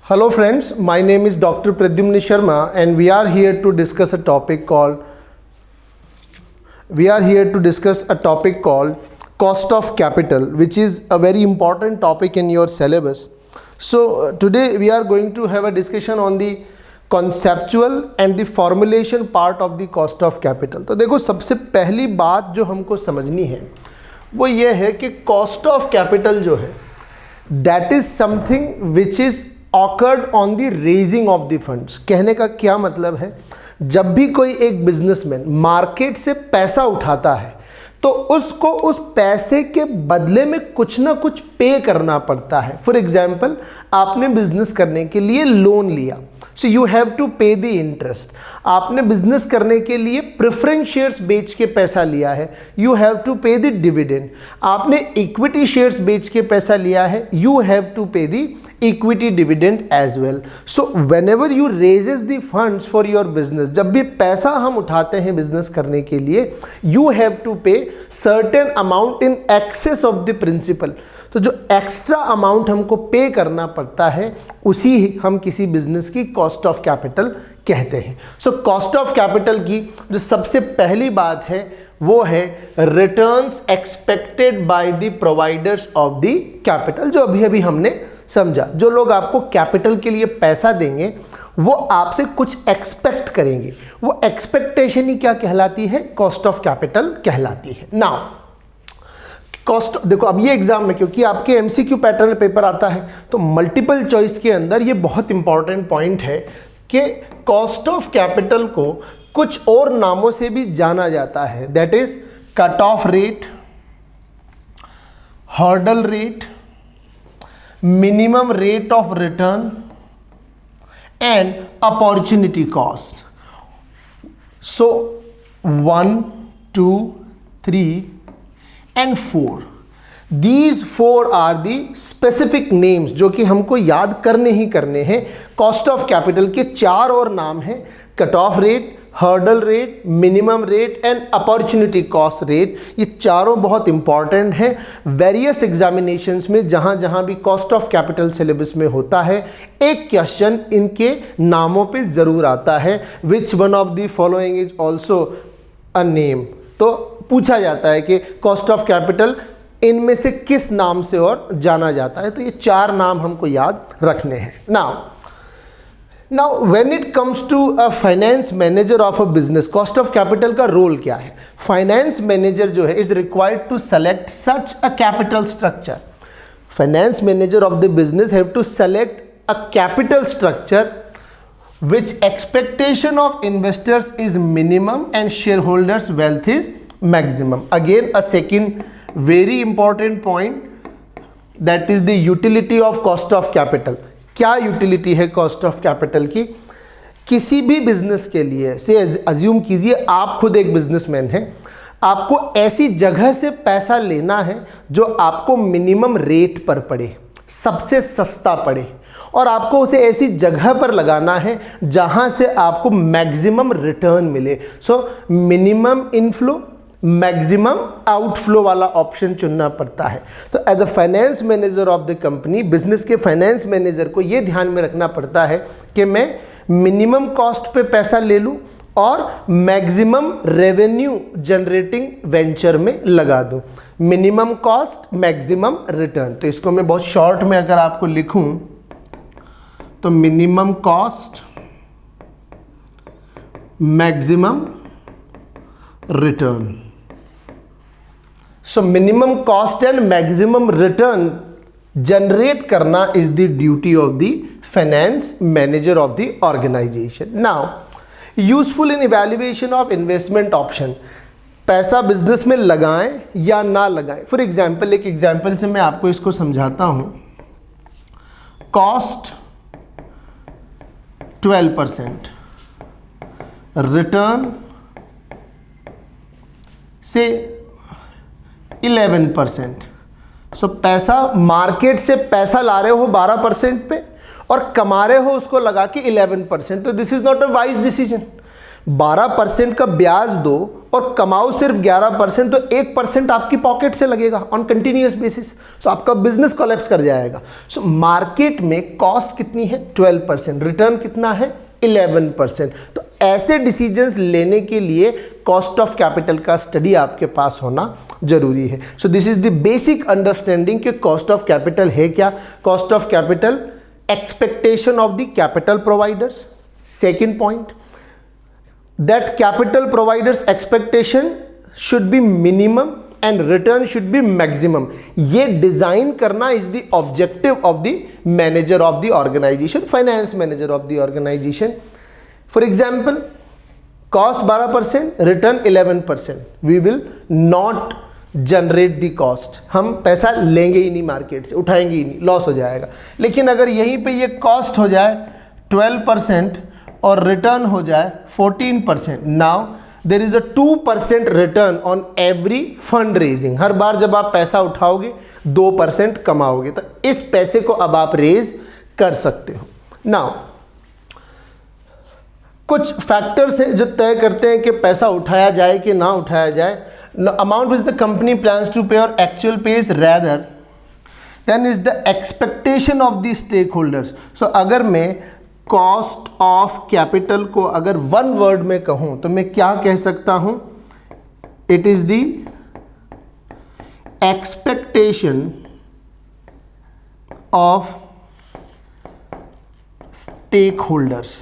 Hello friends, my name is Dr. Pradyumna Sharma and we are here to discuss a topic called cost of capital, which is a very important topic in your syllabus. So today we are going to have a discussion on the conceptual and the formulation part of the cost of capital. तो देखो, सबसे पहली बात जो हमको समझनी है वो ये है कि cost of capital जो है that is something which is occurred on the raising of the funds. कहने का क्या मतलब है, जब भी कोई एक बिजनेसमैन मार्केट से पैसा उठाता है तो उसको उस पैसे के बदले में कुछ ना कुछ पे करना पड़ता है. फॉर एग्जाम्पल, आपने बिजनेस करने के लिए लोन लिया, सो यू हैव टू पे द इंटरेस्ट. आपने बिजनेस करने के लिए प्रेफरेंस शेयर्स बेच के पैसा लिया है, यू हैव टू पे द डिविडेंड. आपने इक्विटी शेयर्स बेच के पैसा लिया है, यू हैव टू पे the equity dividend as well. So whenever you raises the funds for your business, जब भी पैसा हम उठाते हैं बिजनेस करने के लिए, you have to pay certain amount in excess of the principal. तो जो एक्स्ट्रा अमाउंट हमको पे करना पड़ता है उसी हम किसी बिजनेस की कॉस्ट ऑफ कैपिटल कहते हैं. सो कॉस्ट ऑफ कैपिटल की जो सबसे पहली बात है वो है returns expected by the providers of the capital. जो अभी अभी हमने समझा, जो लोग आपको कैपिटल के लिए पैसा देंगे वो आपसे कुछ एक्सपेक्ट करेंगे, वो एक्सपेक्टेशन ही क्या कहलाती है, कॉस्ट ऑफ कैपिटल कहलाती है. नाउ कॉस्ट, देखो अब ये एग्जाम में क्योंकि आपके एमसीक्यू पैटर्न पेपर आता है तो मल्टीपल चॉइस के अंदर ये बहुत इंपॉर्टेंट पॉइंट है कि कॉस्ट ऑफ कैपिटल को कुछ और नामों से भी जाना जाता है. That is cut off rate, hurdle rate, minimum rate of return and opportunity cost. So 1, 2, 3 and 4, these 4 are the specific names जो कि हमको याद करने ही करने हैं. कॉस्ट ऑफ कैपिटल के 4 और नाम हैं: cut off rate, hurdle rate, minimum rate and opportunity cost rate. ये चारों बहुत इंपॉर्टेंट हैं. वेरियस एग्जामिनेशंस में जहाँ जहाँ भी कॉस्ट ऑफ कैपिटल सिलेबस में होता है एक क्वेश्चन इनके नामों पे ज़रूर आता है. Which one of the following is also a name. तो पूछा जाता है कि कॉस्ट ऑफ कैपिटल इनमें से किस नाम से और जाना जाता है. तो ये 4 नाम हमको याद रखने हैं. Now when it comes to a finance manager of a business, cost of capital का रोल क्या है? फाइनेंस मैनेजर जो है is required to select such a capital structure. Finance manager of the business have to select a capital structure which expectation of investors is minimum and shareholders wealth is maximum. Again a second very important point, that is the utility of cost of capital. क्या utility है cost of capital की? किसी भी business के लिए से assume कीजिए आप खुद एक बिजनेसमैन हैं, आपको ऐसी जगह से पैसा लेना है जो आपको मिनिमम रेट पर पड़े, सबसे सस्ता पड़े, और आपको उसे ऐसी जगह पर लगाना है जहां से आपको मैक्सिमम रिटर्न मिले. So minimum inflow maximum outflow वाला ऑप्शन चुनना पड़ता है. तो as a finance manager of the company, business के फाइनेंस मैनेजर को ये ध्यान में रखना पड़ता है कि मैं मिनिमम कॉस्ट पे पैसा ले लूँ और मैक्सिमम रेवेन्यू जनरेटिंग वेंचर में लगा दूँ. Minimum cost, maximum return. तो इसको मैं बहुत शॉर्ट में अगर आपको लिखूँ तो minimum cost, maximum return. So minimum cost and maximum return generate करना is the duty of the finance manager of the organisation. Now useful in evaluation of investment option. पैसा बिजनेस में लगाएं या ना लगाएं. फॉर एग्जाम्पल, एक example से मैं आपको इसको समझाता हूं. कॉस्ट 12%, रिटर्न से 11%. सो पैसा, मार्केट से पैसा ला रहे हो 12% पे और कमा रहे हो उसको लगा के 11%. तो this is not a wise decision. 12% का ब्याज दो और कमाओ सिर्फ 11%, तो 1% आपकी पॉकेट से लगेगा ऑन कंटिन्यूअस बेसिस, सो आपका बिजनेस कोलैप्स कर जाएगा। सो मार्केट में कॉस्ट कितनी है 12%, रिटर्न कितना है 11%। तो ऐसे डिसीजंस लेने के लिए कॉस्ट ऑफ कैपिटल का स्टडी आपके पास होना जरूरी है। सो this is the basic understanding कि कॉस्ट ऑफ कैपिटल है क्या। Cost of capital expectation of the capital providers. Second point, that capital providers expectation should be minimum and return should be maximum। ये design करना is the objective of the manager of the organization, finance manager of the organization। For example, cost 12%, return 11%, we will not generate the cost, हम पैसा लेंगे ही नहीं market से, उठाएंगे ही नहीं, loss हो जाएगा। लेकिन अगर यहीं पे ये कॉस्ट हो जाए 12% और रिटर्न हो जाए 14%, now there is a 2% return on every fund raising. हर बार जब आप पैसा उठाओगे 2% कमाओगे, तो इस पैसे को अब आप रेज कर सकते हो। नाउ कुछ फैक्टर्स हैं जो तय करते हैं कि पैसा उठाया जाए कि ना उठाया जाए। Amount which the company plans to pay और actual pays rather than is the expectation of the stakeholders. So अगर मैं कॉस्ट ऑफ कैपिटल को अगर वन वर्ड में कहूं तो मैं क्या कह सकता हूं, it is the expectation of stakeholders.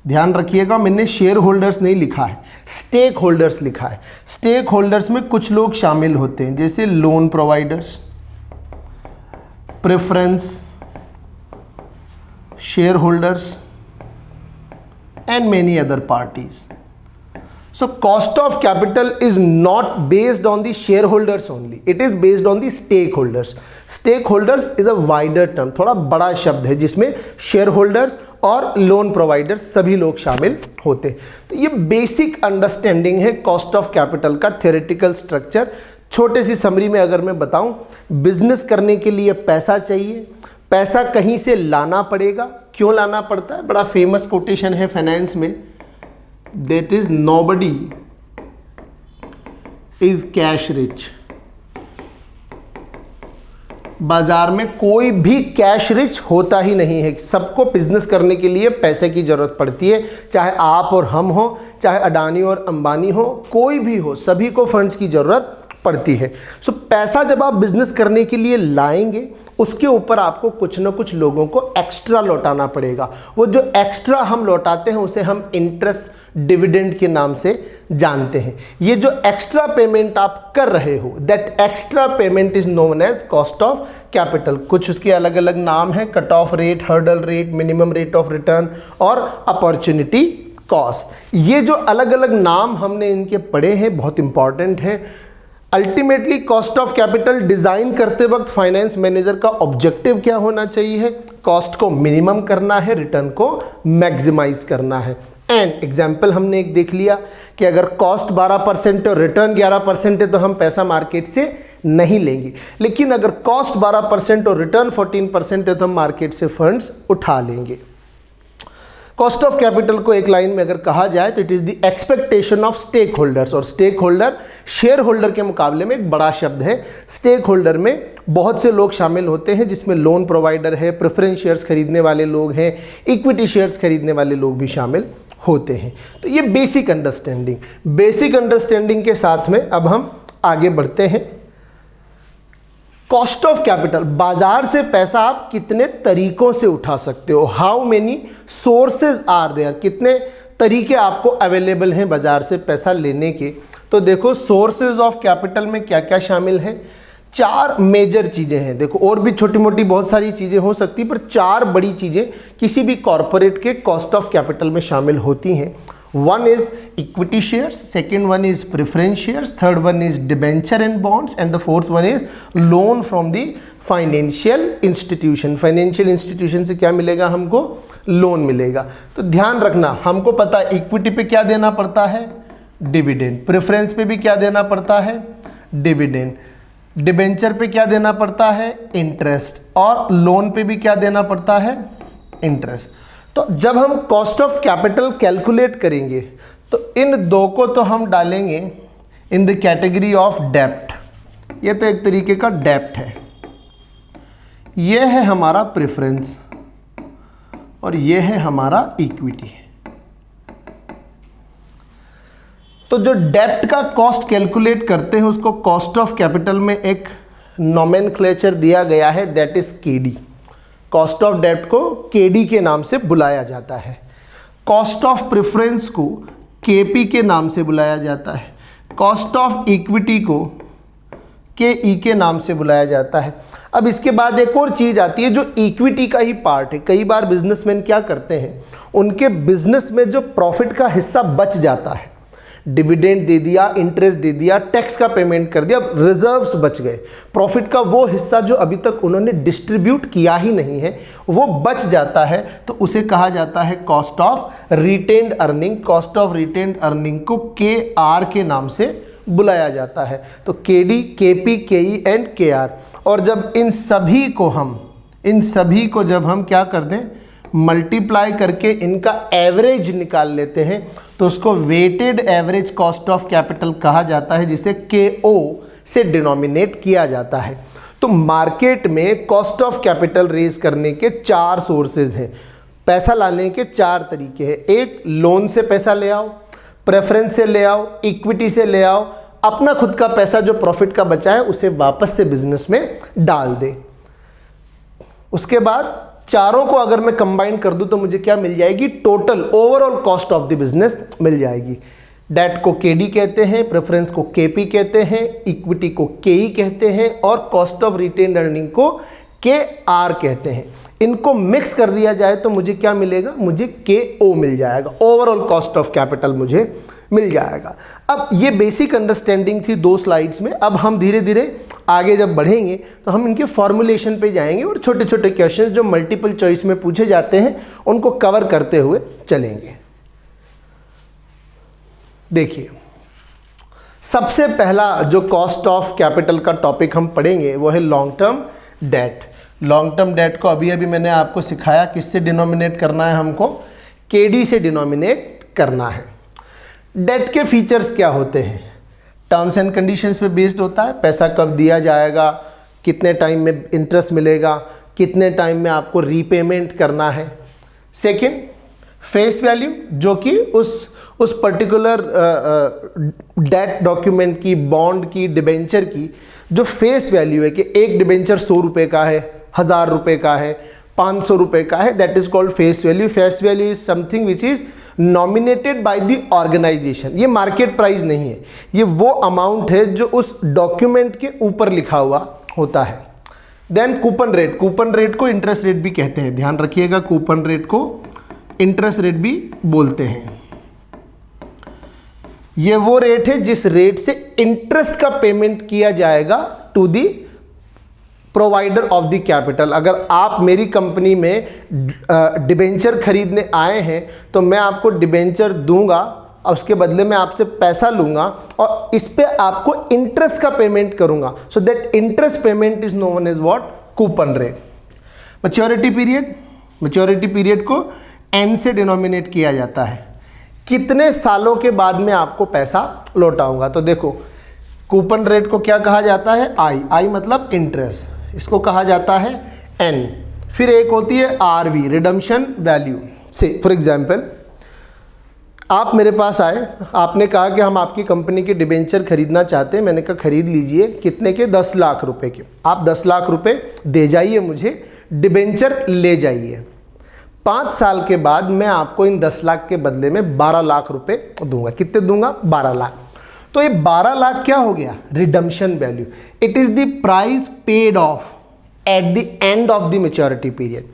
ध्यान रखिएगा, मैंने शेयर होल्डर्स नहीं लिखा है, स्टेक होल्डर्स लिखा है। स्टेक होल्डर्स में कुछ लोग शामिल होते हैं जैसे loan providers, preference share holders and many other parties. So cost of capital is not based on the shareholders only, it is based on the stakeholders. Stakeholders is a wider term, थोड़ा बड़ा शब्द है जिसमें shareholders और loan providers सभी लोग शामिल होते हैं। तो ये बेसिक अंडरस्टैंडिंग है कॉस्ट ऑफ कैपिटल का थ्योरेटिकल स्ट्रक्चर। छोटे सी समरी में अगर मैं बताऊं, बिजनेस करने के लिए पैसा चाहिए, पैसा कहीं से लाना पड़ेगा। क्यों लाना पड़ता है? बड़ा फेमस कोटेशन है फाइनेंस में, that is nobody is cash rich. बाजार में कोई भी कैश रिच होता ही नहीं है, सबको बिजनेस करने के लिए पैसे की जरूरत पड़ती है। चाहे आप और हम हो, चाहे अडानी और अंबानी हो, कोई भी हो, सभी को फंड्स की जरूरत पड़ती है। सो पैसा जब आप बिजनेस करने के लिए लाएंगे, उसके ऊपर आपको कुछ ना कुछ लोगों को एक्स्ट्रा लौटाना पड़ेगा। वो जो एक्स्ट्रा हम लौटाते हैं उसे हम इंटरेस्ट डिविडेंड के नाम से जानते हैं। ये जो एक्स्ट्रा पेमेंट आप कर रहे हो, that extra payment is known as cost of capital. कुछ उसके अलग अलग नाम है, cut off rate, hurdle rate, minimum rate of return और अपॉर्चुनिटी कॉस्ट। ये जो अलग अलग नाम हमने इनके पढ़े हैं बहुत इंपॉर्टेंट हैं। Ultimately cost of capital design करते वक्त फाइनेंस मैनेजर का ऑब्जेक्टिव क्या होना चाहिए? कॉस्ट को मिनिमम करना है, रिटर्न को मैक्सिमाइज करना है। एंड एग्जाम्पल हमने एक देख लिया कि अगर कॉस्ट 12% और रिटर्न 11% है तो हम पैसा मार्केट से नहीं लेंगे, लेकिन अगर कॉस्ट 12% और रिटर्न 14% है तो हम मार्केट से फंड्स उठा लेंगे। कॉस्ट ऑफ कैपिटल को एक लाइन में अगर कहा जाए तो it is the expectation of stakeholders. और स्टेक होल्डर शेयर होल्डर के मुकाबले में एक बड़ा शब्द है। स्टेक होल्डर में बहुत से लोग शामिल होते हैं, जिसमें लोन प्रोवाइडर है, प्रेफरेंस शेयर्स खरीदने वाले लोग हैं, इक्विटी शेयर्स खरीदने वाले लोग भी शामिल होते हैं। तो ये बेसिक अंडरस्टैंडिंग के साथ में अब हम आगे बढ़ते हैं। कॉस्ट ऑफ कैपिटल, बाजार से पैसा आप कितने तरीकों से उठा सकते हो, how many sources are there, कितने तरीके आपको अवेलेबल हैं बाजार से पैसा लेने के। तो देखो सोर्सेज ऑफ कैपिटल में क्या क्या शामिल है। 4 मेजर चीज़ें हैं। देखो और भी छोटी मोटी बहुत सारी चीज़ें हो सकती, पर 4 बड़ी चीज़ें किसी भी कॉरपोरेट के कॉस्ट ऑफ कैपिटल में शामिल होती हैं। One is equity shares, second one is preference shares, third one is debenture and bonds, and the fourth one is loan from the financial institution. Financial institution से क्या मिलेगा? हमको loan मिलेगा। तो ध्यान रखना, हमको पता है इक्विटी पे क्या देना पड़ता है? डिविडेंड। प्रेफरेंस पे भी क्या देना पड़ता है? डिविडेंड। डिबेंचर पे क्या देना पड़ता है? इंटरेस्ट। और लोन पे भी क्या देना पड़ता है? इंटरेस्ट। तो जब हम कॉस्ट ऑफ कैपिटल कैलकुलेट करेंगे तो इन दो को तो हम डालेंगे इन द कैटेगरी ऑफ डेप्ट। ये तो एक तरीके का डेप्ट है, ये है हमारा प्रेफरेंस और ये है हमारा इक्विटी। तो जो डेप्ट का कॉस्ट कैलकुलेट करते हैं उसको कॉस्ट ऑफ कैपिटल में एक नोमेनक्लेचर दिया गया है, that is KD. Cost of डेप्ट को केडी के नाम से बुलाया जाता है, कॉस्ट ऑफ प्रेफरेंस को केपी के नाम से बुलाया जाता है, कॉस्ट ऑफ इक्विटी को केई के नाम से बुलाया जाता है। अब इसके बाद एक और चीज़ आती है जो इक्विटी का ही पार्ट है। कई बार बिजनेसमैन क्या करते हैं, उनके बिजनेस में जो प्रॉफिट का हिस्सा बच जाता है, डिविडेंड दे दिया, इंटरेस्ट दे दिया, टैक्स का पेमेंट कर दिया, अब रिजर्व्स बच गए, प्रॉफिट का वो हिस्सा जो अभी तक उन्होंने डिस्ट्रीब्यूट किया ही नहीं है वो बच जाता है, तो उसे कहा जाता है cost of retained earning. Cost of retained earning को KR के नाम से बुलाया जाता है। तो KD, KP, KE and KR। और जब इन सभी को जब हम क्या कर दें, मल्टीप्लाई करके इनका एवरेज निकाल लेते हैं तो उसको weighted average cost of capital कहा जाता है, जिसे KO से डिनोमिनेट किया जाता है। तो मार्केट में कॉस्ट ऑफ कैपिटल रेज करने के 4 सोर्सेज हैं, पैसा लाने के 4 तरीके हैं। एक, लोन से पैसा ले आओ, प्रेफरेंस से ले आओ, इक्विटी से ले आओ, अपना खुद का पैसा जो प्रॉफिट का बचा है उसे वापस से बिजनेस में डाल दे। उसके बाद चारों को अगर मैं कंबाइन कर दूं तो मुझे क्या मिल जाएगी, total overall cost of the business मिल जाएगी। डेट को केडी कहते हैं, प्रेफरेंस को केपी कहते हैं, इक्विटी को केई कहते हैं और कॉस्ट ऑफ रिटेन्ड अर्निंग को केआर कहते हैं। इनको मिक्स कर दिया जाए तो मुझे क्या मिलेगा, मुझे केओ मिल जाएगा, ओवरऑल कॉस्ट ऑफ कैपिटल मुझे मिल जाएगा। अब ये बेसिक अंडरस्टैंडिंग थी 2 स्लाइड्स में। अब हम धीरे धीरे आगे जब बढ़ेंगे तो हम इनके फॉर्मुलेशन पे जाएंगे और छोटे छोटे क्वेश्चंस जो मल्टीपल चॉइस में पूछे जाते हैं उनको कवर करते हुए चलेंगे। देखिए, सबसे पहला जो कॉस्ट ऑफ कैपिटल का टॉपिक हम पढ़ेंगे वो है long term debt. Long term debt को अभी अभी मैंने आपको सिखाया किससे डिनोमिनेट करना है, हमको केडी से डिनोमिनेट करना है। डेट के फीचर्स क्या होते हैं, टर्म्स एंड कंडीशंस पे बेस्ड होता है, पैसा कब दिया जाएगा, कितने टाइम में इंटरेस्ट मिलेगा, कितने टाइम में आपको रीपेमेंट करना है। सेकंड, फेस वैल्यू, जो कि उस पर्टिकुलर डेट डॉक्यूमेंट की, बॉन्ड की, डिबेंचर की जो फेस वैल्यू है कि एक डिबेंचर 100 रुपये का है, 1000 रुपये का है, 500 रुपये का है, that is called face value. Face value is something which is nominated by the organisation. ये मार्केट प्राइस नहीं है, ये वो अमाउंट है जो उस डॉक्यूमेंट के ऊपर लिखा हुआ होता है। Then coupon rate, coupon rate को इंटरेस्ट रेट भी कहते हैं, ध्यान रखिएगा, कूपन रेट को इंटरेस्ट रेट भी बोलते हैं। ये वो रेट है जिस रेट से इंटरेस्ट का पेमेंट किया जाएगा to the provider of the capital. अगर आप मेरी कंपनी में डिबेंचर खरीदने आए हैं तो मैं आपको डिबेंचर दूंगा और उसके बदले में आपसे पैसा लूंगा और इस पे आपको इंटरेस्ट का पेमेंट करूंगा। So that interest payment is known as what, coupon rate. Maturity period, maturity period को एन से डिनोमिनेट किया जाता है, कितने सालों के बाद में आपको पैसा लौटाऊंगा। तो देखो, कूपन रेट को क्या कहा जाता है, आई मतलब इंटरेस्ट, इसको कहा जाता है एन। फिर एक होती है आरवी, रिडम्पशन वैल्यू। से फॉर एग्जांपल, आप मेरे पास आए, आपने कहा कि हम आपकी कंपनी के डिबेंचर खरीदना चाहते हैं। मैंने कहा खरीद लीजिए, कितने के, 10 लाख रुपए के। आप 10 लाख रुपए दे जाइए मुझे, डिबेंचर ले जाइए। 5 साल के बाद मैं आपको इन 10 लाख के बदले में 12 लाख रुपए दूंगा। कितने दूंगा, 12 लाख। तो ये 12 लाख क्या हो गया, redemption value. It is the price paid of at the end of the maturity period.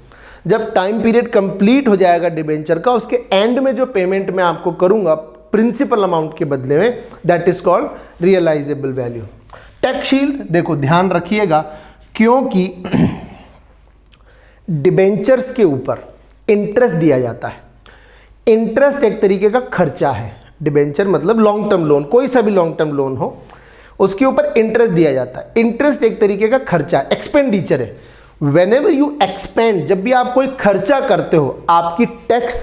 जब टाइम पीरियड कंप्लीट हो जाएगा डिबेंचर का, उसके एंड में जो पेमेंट मैं आपको करूंगा प्रिंसिपल अमाउंट के बदले में, that is called realisable value. Tax shield, देखो ध्यान रखिएगा, क्योंकि डिबेंचर्स के ऊपर इंटरेस्ट दिया जाता है। इंटरेस्ट एक तरीके का खर्चा है। डिबेंचर मतलब लॉन्ग टर्म लोन, कोई सा भी लॉन्ग टर्म लोन हो, उसके ऊपर इंटरेस्ट दिया जाता है। इंटरेस्ट एक तरीके का खर्चा, एक्सपेंडिचर है। व्हेनेवर यू एक्सपेंड, जब भी आप कोई खर्चा करते हो, आपकी टैक्स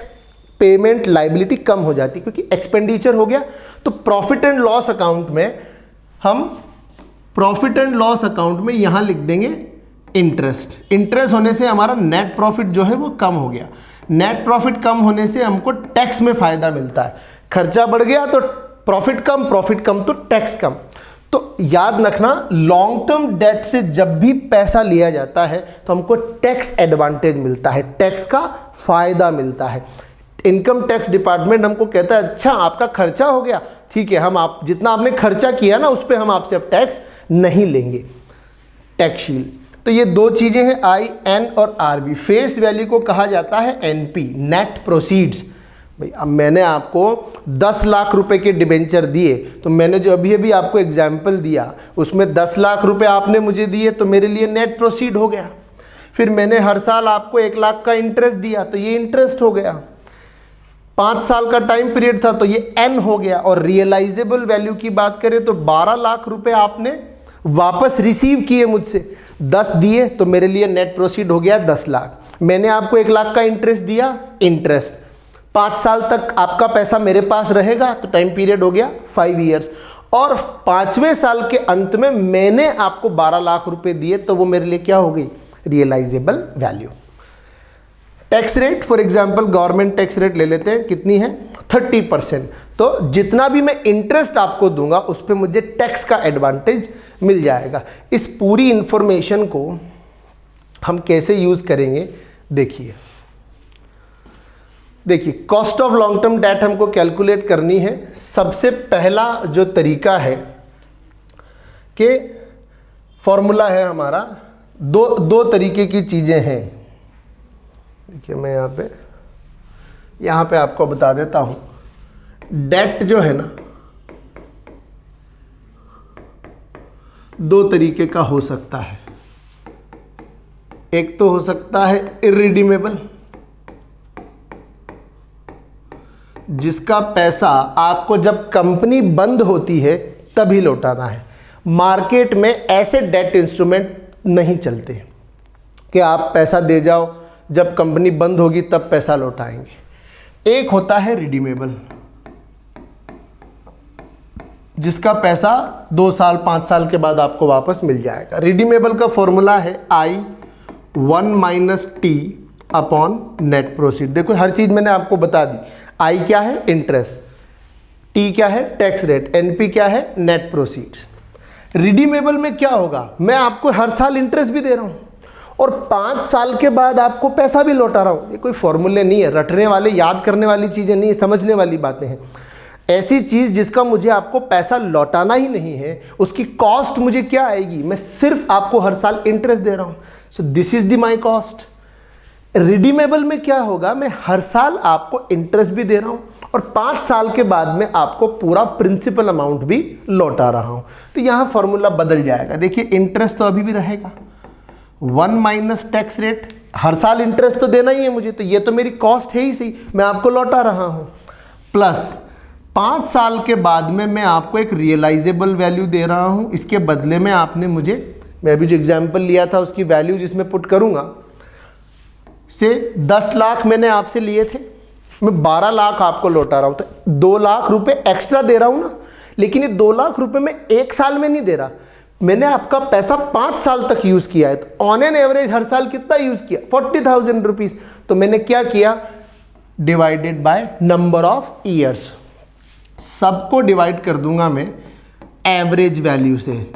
पेमेंट लाइबिलिटी कम हो जाती, क्योंकि एक्सपेंडिचर हो गया। तो प्रॉफिट एंड लॉस अकाउंट में हम प्रॉफिट एंड लॉस अकाउंट में यहां लिख देंगे इंटरेस्ट। इंटरेस्ट होने से हमारा नेट प्रॉफिट जो है वो कम हो गया। नेट प्रॉफिट कम होने से हमको टैक्स में फायदा मिलता है। खर्चा बढ़ गया तो प्रॉफिट कम तो टैक्स कम। तो याद रखना, लॉन्ग टर्म डेट से जब भी पैसा लिया जाता है तो हमको टैक्स एडवांटेज मिलता है, टैक्स का फायदा मिलता है। इनकम टैक्स डिपार्टमेंट हमको कहता है अच्छा आपका खर्चा हो गया, ठीक है, हम आप जितना आपने खर्चा किया ना उस पर हम आपसे अब टैक्स नहीं लेंगे, टैक्स शील्ड। तो ये दो चीजें हैं, आई एन और आर बी। फेस वैल्यू को कहा जाता है एनपी, नेट प्रोसीड्स। भाई अब मैंने आपको 10 लाख रुपए के डिबेंचर दिए, तो मैंने जो अभी अभी आपको एग्जाम्पल दिया उसमें 10 लाख रुपए आपने मुझे दिए तो मेरे लिए नेट प्रोसीड हो गया। फिर मैंने हर साल आपको 1 लाख का इंटरेस्ट दिया तो ये इंटरेस्ट हो गया। 5 साल का टाइम पीरियड था तो ये एन हो गया। और रियलाइजेबल वैल्यू की बात करें तो 12 लाख रुपए आपने वापस रिसीव किए मुझसे, 10 दिए तो मेरे लिए नेट प्रोसीड हो गया 10 लाख। मैंने आपको 1 लाख का इंटरेस्ट दिया, इंटरेस्ट 5 साल तक आपका पैसा मेरे पास रहेगा तो टाइम पीरियड हो गया 5 ईयर्स। और 5वें साल के अंत में मैंने आपको 12 लाख रुपए दिए तो वो मेरे लिए क्या हो गई, realisable value. Tax rate for example government tax rate ले लेते हैं, कितनी है 30%। तो जितना भी मैं इंटरेस्ट आपको दूंगा उस पर मुझे टैक्स का एडवांटेज मिल जाएगा। इस पूरी इंफॉर्मेशन को हम कैसे यूज करेंगे देखिए। Cost of long term debt हमको कैलकुलेट करनी है। सबसे पहला जो तरीका है कि फॉर्मूला है हमारा, दो तरीके की चीजें हैं। देखिए मैं यहाँ पे आपको बता देता हूं। डेट जो है ना 2 तरीके का हो सकता है। एक तो हो सकता है इररिडीमेबल, जिसका पैसा आपको जब कंपनी बंद होती है तभी लौटाना है। मार्केट में ऐसे डेट इंस्ट्रूमेंट नहीं चलते कि आप पैसा दे जाओ जब कंपनी बंद होगी तब पैसा लौटाएंगे। एक होता है रिडीमेबल, जिसका पैसा 2 साल 5 साल के बाद आपको वापस मिल जाएगा। रिडीमेबल का फॉर्मूला है I1 - T upon net proceed. देखो हर चीज मैंने आपको बता दी। आई क्या है, इंटरेस्ट, टी क्या है, टैक्स रेट, एनपी क्या है, नेट प्रोसीड्स। रिडीमेबल में क्या होगा, मैं आपको हर साल इंटरेस्ट भी दे रहा हूं और 5 साल के बाद आपको पैसा भी लौटा रहा हूं। ये कोई फॉर्मूले नहीं है, रटने वाले याद करने वाली चीजें नहीं है, समझने वाली बातें हैं। ऐसी चीज जिसका मुझे आपको पैसा लौटाना ही नहीं है, उसकी कॉस्ट मुझे क्या आएगी, मैं सिर्फ आपको हर साल इंटरेस्ट दे रहा हूं। सो this is the my cost. Redeemable में क्या होगा, मैं हर साल आपको इंटरेस्ट भी दे रहा हूं और 5 साल के बाद में आपको पूरा प्रिंसिपल अमाउंट भी लौटा रहा हूं। तो यहां फॉर्मूला बदल जाएगा। देखिए इंटरेस्ट तो अभी भी रहेगा, 1 - टैक्स रेट, हर साल इंटरेस्ट तो देना ही है मुझे, तो ये तो मेरी कॉस्ट है ही सही, मैं आपको लौटा रहा हूं। प्लस 5 साल के बाद में मैं आपको एक रियलाइजेबल वैल्यू दे रहा हूं। इसके बदले में आपने मुझे, मैं अभी जो एग्जाम्पल लिया था उसकी वैल्यू जिसमें पुट करूंगा, से 10 लाख मैंने आपसे लिए थे, मैं 12 लाख आपको लौटा रहा हूं, तो 2 लाख रुपए एक्स्ट्रा दे रहा हूं ना। लेकिन ये 2 लाख रुपए मैं 1 साल में नहीं दे रहा, मैंने आपका पैसा 5 साल तक यूज किया है। तो ऑन एन एवरेज हर साल कितना यूज किया, 40,000 रुपीज। तो मैंने क्या किया, divided by number of years, सबको डिवाइड कर दूंगा मैं एवरेज वैल्यू से।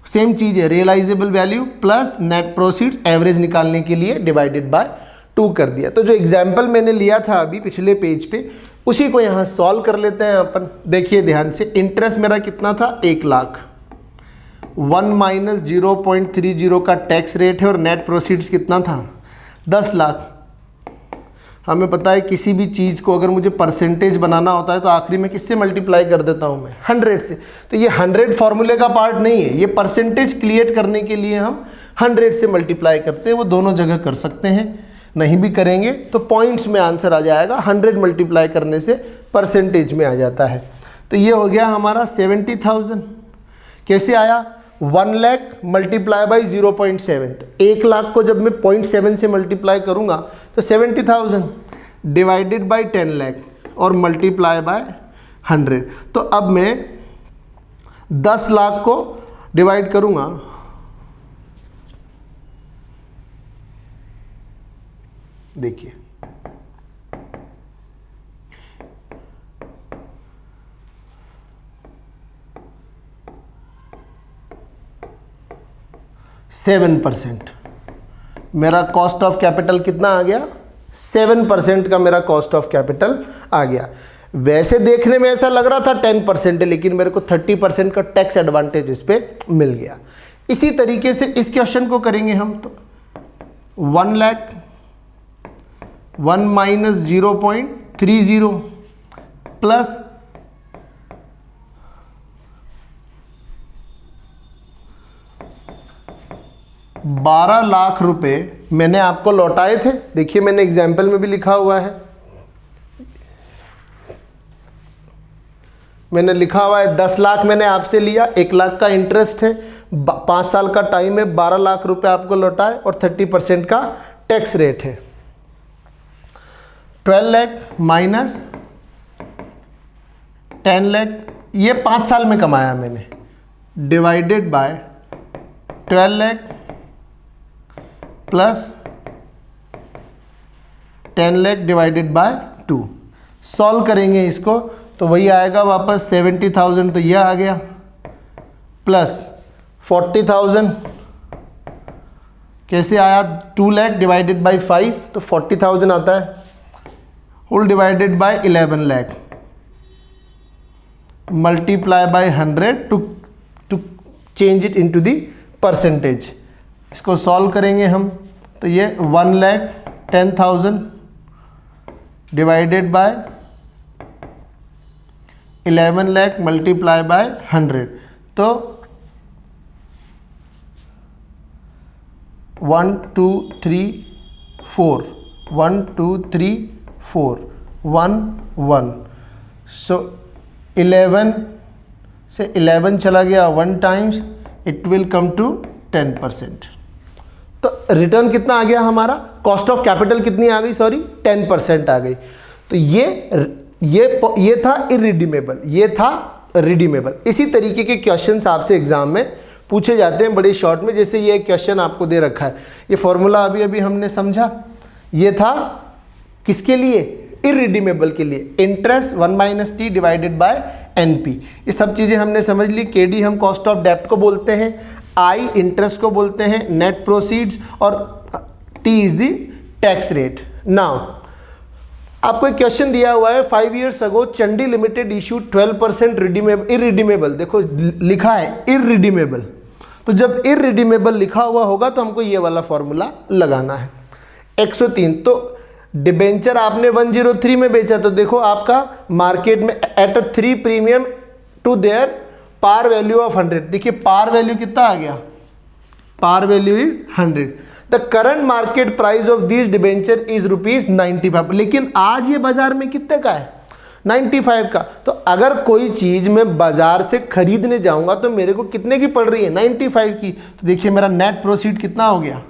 सेम चीज है, realisable value plus net proceeds, average निकालने के लिए डिवाइडेड बाय 2 कर दिया। तो जो एग्जाम्पल मैंने लिया था अभी पिछले पेज पे, उसी को यहां सॉल्व कर लेते हैं अपन। देखिए ध्यान से, इंटरेस्ट मेरा कितना था 1 लाख, 1 - 0.30 का टैक्स रेट है और नेट प्रोसीड्स कितना था 10 लाख। हमें पता है किसी भी चीज़ को अगर मुझे परसेंटेज बनाना होता है तो आखिरी में किससे मल्टीप्लाई कर देता हूं मैं, 100 से। तो ये 100 फॉर्मूले का पार्ट नहीं है, ये परसेंटेज क्रिएट करने के लिए हम 100 से मल्टीप्लाई करते हैं। वो दोनों जगह कर सकते हैं, नहीं भी करेंगे तो पॉइंट्स में आंसर आ जाएगा। 100 मल्टीप्लाई करने से परसेंटेज में आ जाता है। तो ये हो गया हमारा 70,000। कैसे आया, 1 लाख मल्टीप्लाई बाई 0.7, 1 लाख को जब मैं 0.7 से मल्टीप्लाई करूंगा तो 70,000 डिवाइडेड बाय 10 लाख और मल्टीप्लाई बाय 100। तो अब मैं 10 लाख को डिवाइड करूंगा, देखिए 7%। मेरा कॉस्ट ऑफ कैपिटल कितना आ गया? 7% का मेरा कॉस्ट ऑफ कैपिटल आ गया। वैसे देखने में ऐसा लग रहा था 10% है, लेकिन मेरे को 30% का टैक्स एडवांटेज इस पे मिल गया। इसी तरीके से इस क्वेश्चन को करेंगे हम, तो 1 लाख 1 माइनस 0.30 प्लस 12 लाख रुपए मैंने आपको लौटाए थे। देखिए मैंने एग्जाम्पल में भी लिखा हुआ है, मैंने लिखा हुआ है 10 लाख मैंने आपसे लिया, 1 लाख का इंटरेस्ट है, 5 साल का टाइम है, 12 लाख रुपए आपको लौटाए और 30% का टैक्स रेट है। 12 लाख माइनस 10 लाख, ये 5 साल में कमाया मैंने, divided by 12 lakh plus 10 lakh divided by 2। Solve करेंगे इसको तो वही आएगा वापस 70,000, तो यह आ गया, प्लस 40,000 कैसे आया? 2 लाख डिवाइडेड बाई 5, तो 40,000 आता है, whole divided by 11 lakh multiply by 100 to change it into the percentage. इसको सॉल्व करेंगे हम तो ये 1,10,000 divided by 11 lakh multiply by 100, तो 1 2 3 4 1 2 3 4 1 1, सो 11 से 11 चला गया 1 times, it will come to 10%। तो रिटर्न कितना आ गया हमारा? कॉस्ट ऑफ कैपिटल कितनी आ गई? सॉरी 10% आ गई। तो ये था इरिडीमेबल, ये था रिडीमेबल। इसी तरीके के क्वेश्चंस आपसे एग्जाम में पूछे जाते हैं बड़े शॉर्ट में। जैसे ये क्वेश्चन आपको दे रखा है, ये फॉर्मूला अभी हमने समझा, ये था किसके लिए? इरिडीमेबल के लिए। Interest 1 minus T divided by NP, ये सब चीज़ें हमने समझ ली। केडी हम कॉस्ट ऑफ डेब्ट को बोलते हैं, आई इंटरेस्ट को बोलते हैं, नेट प्रोसीड्स, और T is the tax rate. Now आपको एक क्वेश्चन दिया हुआ है, 5 years अगो चंडी लिमिटेड इशू 12% इरिडीमेबल, देखो लिखा है इरिडीमेबल, तो जब इरिडीमेबल लिखा हुआ होगा तो हमको ये वाला फॉर्मूला लगाना है। 103, तो डिबेंचर आपने 103 में बेचा, तो देखो आपका मार्केट में at 3 premium to their par value of 100। देखिए पार वैल्यू कितना आ गया? Par value is 100। The current market price of this debenture is ₹95, लेकिन आज ये बाजार में कितने का है? 95 का। तो अगर कोई चीज मैं बाजार से खरीदने जाऊंगा तो मेरे को कितने की पड़ रही है? 95 की। तो देखिए मेरा नेट प्रोसीड कितना हो गया?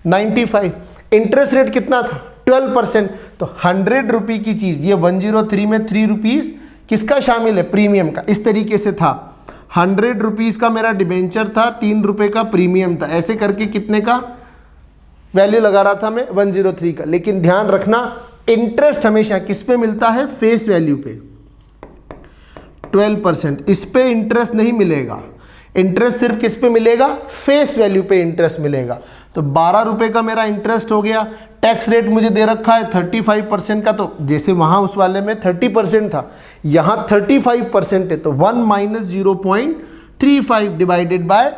95। इंटरेस्ट रेट कितना था? 12%। तो 100 रुपये की चीज, ये 103 में 3 रुपीज किसका शामिल है? प्रीमियम का। इस तरीके से था, 100 रुपीज का मेरा डिबेंचर था, 3 रुपए का प्रीमियम था, ऐसे करके कितने का वैल्यू लगा रहा था मैं? 103 का। लेकिन ध्यान रखना, इंटरेस्ट हमेशा किस पे मिलता है? फेस वैल्यू पे। 12%, इस पे इंटरेस्ट नहीं मिलेगा। इंटरेस्ट सिर्फ किस पे मिलेगा? फेस वैल्यू पे इंटरेस्ट मिलेगा। तो 12 रुपए का मेरा इंटरेस्ट हो गया। टैक्स रेट मुझे दे रखा है 35% का, तो जैसे वहां उस वाले में 30% था, यहां 35% है, तो 1 माइनस 0.35 डिवाइडेड बाय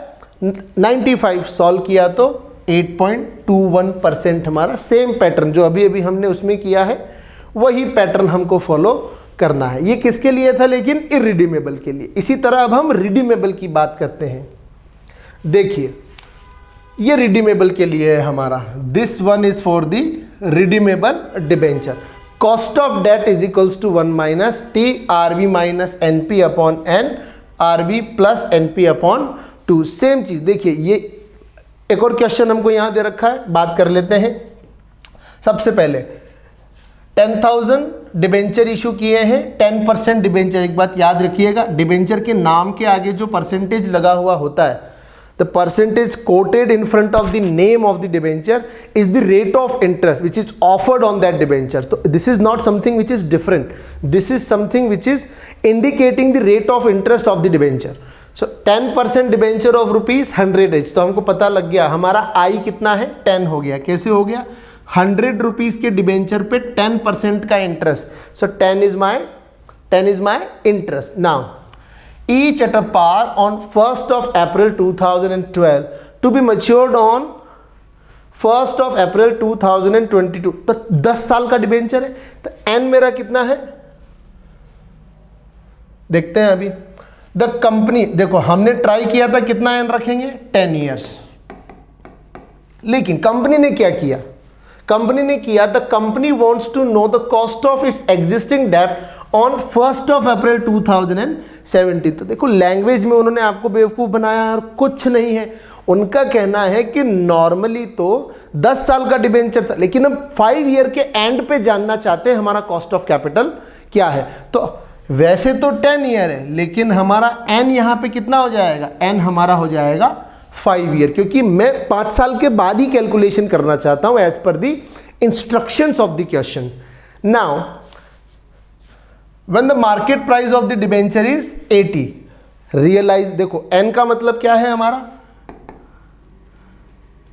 95 सॉल्व किया तो 8.21% हमारा। सेम पैटर्न जो अभी अभी हमने उसमें किया है, वही पैटर्न हमको फॉलो करना है। ये किसके लिए था? लेकिन इरिडीमेबल के लिए। इसी तरह अब हम रिडीमेबल की बात करते हैं। देखिए ये रिडीमेबल के लिए है हमारा। This one is for the redeemable debenture. Cost of debt is equals to 1 minus T RB minus NP upon N, RB plus NP upon 2। सेम चीज। देखिए ये एक और क्वेश्चन हमको यहां दे रखा है, बात कर लेते हैं। सबसे पहले 10,000 डिबेंचर इशू किए हैं, 10% डिबेंचर। एक बात याद रखिएगा, डिबेंचर के नाम के आगे जो परसेंटेज लगा हुआ होता है, the percentage quoted in front of the name of the debenture is the rate of interest which is offered on that debenture. तो this is not something which is different, this is something which is indicating the rate of interest of the debenture. So 10% debenture of ₹100 each, तो हमको पता लग गया हमारा आई कितना है, 10 हो गया। कैसे हो गया? 100 रुपीज के डिबेंचर पे 10% का interest. So 10 is my interest. Now each at a par on 1st of April 2012 to be matured on 1st of April 2022। तो 10 साल का डिबेंचर है, तो n मेरा कितना है देखते हैं अभी। द कंपनी, देखो हमने ट्राई किया था कितना n रखेंगे, 10 ईयर्स, लेकिन कंपनी ने क्या किया, कंपनी ने किया the company wants to know the cost of its existing डेप्ट ऑन 1st of April 2017। तो देखो लैंग्वेज में उन्होंने आपको बेवकूफ़ बनाया और कुछ नहीं है। उनका कहना है कि नॉर्मली तो 10 साल का डिबेंचर था, लेकिन हम 5 ईयर के एंड पे जानना चाहते हैं हमारा कॉस्ट ऑफ कैपिटल क्या है। तो वैसे तो 10 ईयर है, लेकिन हमारा एन यहाँ पे कितना हो जाएगा, एन हमारा हो जाएगा 5 ईयर, क्योंकि मैं 5 साल के बाद ही कैलकुलेशन करना चाहता हूँ as per the instructions of the question. Now when the market price of the debenture is 80, realize, देखो n का मतलब क्या है हमारा,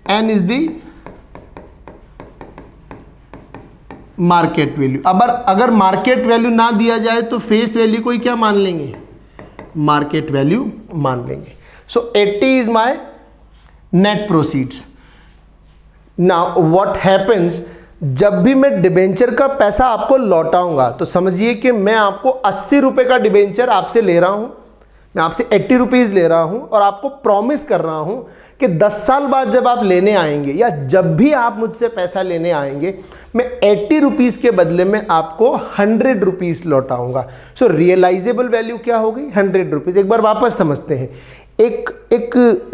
n is the market value. अब अगर मार्केट वैल्यू ना दिया जाए तो फेस वैल्यू को ही क्या मान लेंगे, मार्केट वैल्यू मान लेंगे। सो 80 is my net proceeds. Now what happens, जब भी मैं डिबेंचर का पैसा आपको लौटाऊंगा तो समझिए कि मैं आपको 80 रुपये का डिबेंचर आपसे ले रहा हूं, मैं आपसे 80 रुपीज़ ले रहा हूं और आपको प्रॉमिस कर रहा हूं कि 10 साल बाद जब आप लेने आएंगे या जब भी आप मुझसे पैसा लेने आएंगे, मैं 80 रुपीज़ के बदले में आपको 100 रुपीज़ लौटाऊंगा। सो रियलाइजेबल वैल्यू क्या होगी, 100 रुपीज़। एक बार वापस समझते हैं, एक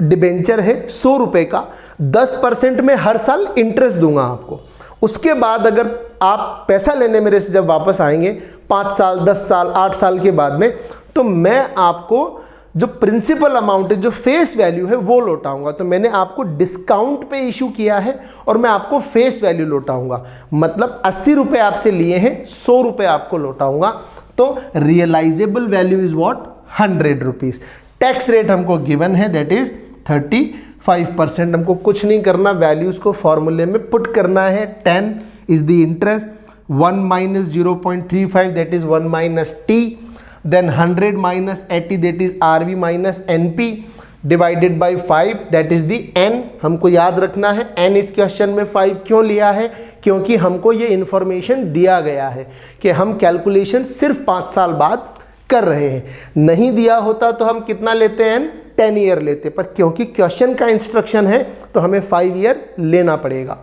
डिबेंचर है 100 रुपये का, 10% में हर साल इंटरेस्ट दूंगा आपको। उसके बाद अगर आप पैसा लेने मेरे से जब वापस आएंगे 5 साल, 10 साल, 8 साल के बाद में, तो मैं आपको जो प्रिंसिपल अमाउंट है, जो फेस वैल्यू है, वो लौटाऊंगा। तो मैंने आपको डिस्काउंट पे इशू किया है और मैं आपको फेस वैल्यू लौटाऊंगा। मतलब 80 रुपये आपसे लिए हैं, 100 रुपये आपको लौटाऊंगा। तो realisable value is what, 100 rupees. Tax rate हमको गिवन है, दैट इज 35%। हमको कुछ नहीं करना, वैल्यूज को फॉर्मूले में पुट करना है। 10 is the interest, 1 minus 0.35 that is 1 minus T, then 100 minus 80 that is RV minus NP divided by 5 that is the N. हमको याद रखना है एन इस क्वेश्चन में 5 क्यों लिया है, क्योंकि हमको ये इंफॉर्मेशन दिया गया है कि हम कैलकुलेशन सिर्फ 5 साल बाद कर रहे हैं। नहीं दिया होता तो हम कितना लेते हैं, 10 ईयर लेते, पर क्योंकि क्वेश्चन का इंस्ट्रक्शन है तो हमें 5 ईयर लेना पड़ेगा।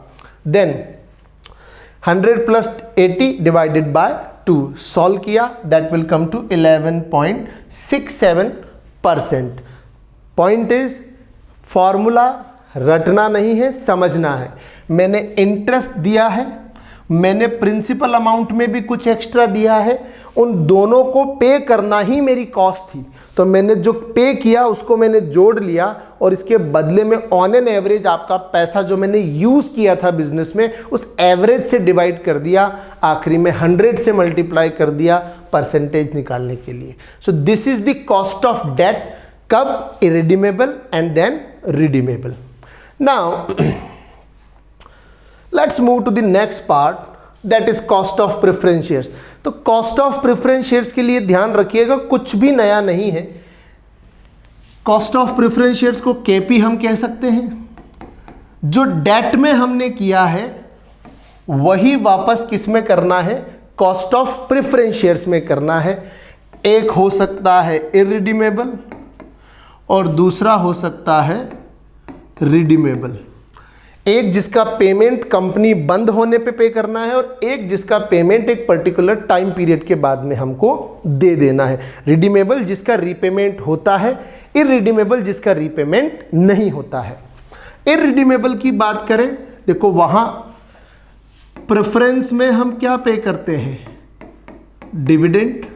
Then 100 plus 80 divided by 2 solve किया, that will come to 11.67%। Point is, formula रटना नहीं है, समझना है। मैंने इंटरेस्ट दिया है, मैंने प्रिंसिपल अमाउंट में भी कुछ एक्स्ट्रा दिया है, उन दोनों को पे करना ही मेरी कॉस्ट थी। तो मैंने जो पे किया उसको मैंने जोड़ लिया और इसके बदले में ऑन एन एवरेज आपका पैसा जो मैंने यूज़ किया था बिजनेस में, उस एवरेज से डिवाइड कर दिया, आखिरी में 100 से मल्टीप्लाई कर दिया परसेंटेज निकालने के लिए। So this is the cost of debt. कब, irredeemable and then redeemable. Now let's move to the next part, that is cost of preference shares. तो कॉस्ट ऑफ प्रेफरेंस शेयर्स के लिए ध्यान रखिएगा, कुछ भी नया नहीं है। कॉस्ट ऑफ प्रेफरेंस शेयर्स को केपी हम कह सकते हैं। जो डेट में हमने किया है वही वापस किस में करना है, कॉस्ट ऑफ प्रेफरेंस शेयर्स में करना है। एक हो सकता है इरिडीमेबल और दूसरा हो सकता है रिडीमेबल। एक जिसका पेमेंट कंपनी बंद होने पे करना है और एक जिसका पेमेंट एक पर्टिकुलर टाइम पीरियड के बाद में हमको दे देना है। रिडीमेबल जिसका रीपेमेंट होता है, इरिडीमेबल जिसका रीपेमेंट नहीं होता है। इरिडीमेबल की बात करें, देखो वहाँ प्रेफरेंस में हम क्या पे करते हैं, डिविडेंड,